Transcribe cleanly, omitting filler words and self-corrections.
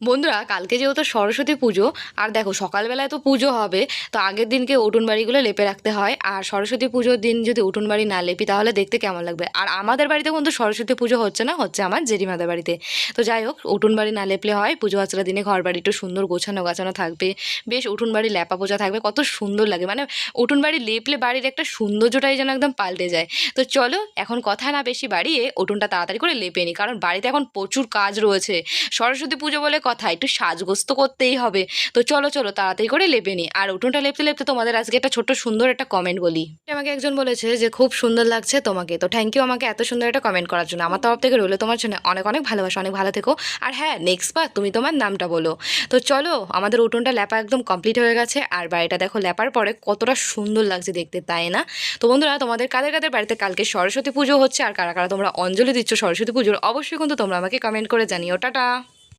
বন্ধুরা, কালকে যেহেতু সরস্বতী পুজো, আর দেখো সকালবেলায় তো পুজো হবে, তো আগের দিনকে উঠোন বাড়িগুলো লেপে রাখতে হয়। আর সরস্বতী পুজোর দিন যদি উঠোন বাড়ি না লেপি তাহলে দেখতে কেমন লাগবে। আর আমাদের বাড়িতে কিন্তু সরস্বতী পুজো হচ্ছে না, হচ্ছে আমার জেঠিমাদের বাড়িতে। তো যাই হোক, উঠোন বাড়ি না লেপলে হয়, পুজো আচরা দিনে ঘর বাড়ি একটু সুন্দর গোছানো গাছানো থাকবে, বেশ উঠোন বাড়ি লেপা পোজা থাকবে, কত সুন্দর লাগে। মানে উঠোন বাড়ি লেপলে বাড়ির একটা সৌন্দর্যটাই যেন একদম পাল্টে যায়। তো চলো এখন কথা না বেশি বাড়িয়ে উঠোনটা তাড়াতাড়ি করে লেপে নিই, কারণ বাড়িতে এখন প্রচুর কাজ রয়েছে। সরস্বতী পুজো বলে কথা, একটু সাজগোজ তো করতেই হবে। তো চলো চলো তাড়াতাড়ি করে লেপে নিই। আর উঠোনটা লেপতে লেপতে তোমাদের আজকে একটা ছোট্ট সুন্দর একটা কমেন্ট বলি। আমাকে একজন বলেছে যে খুব সুন্দর লাগছে তোমাকে, তো থ্যাংক ইউ আমাকে এত সুন্দর একটা কমেন্ট করার জন্য। আমার তরফ থেকে রইলো তোমার জন্য অনেক অনেক ভালোবাসা, অনেক ভালো থেকো। আর হ্যাঁ, নেক্সট বার তুমি তোমার নামটা বলো। তো চলো, আমাদের উঠোনটা লেপা একদম কমপ্লিট হয়ে গেছে, আর বাড়িটা দেখো লেপার পরে কতটা সুন্দর লাগছে দেখতে, তাই না? তো বন্ধুরা, তোমাদের কাদের কাদের বাড়িতে কালকে সরস্বতী পুজো হচ্ছে, আর কারা কারা তোমরা অঞ্জলি দিচ্ছ সরস্বতী পুজোর, অবশ্যই কিন্তু তোমরা আমাকে কমেন্ট করে জানিও। টাটা।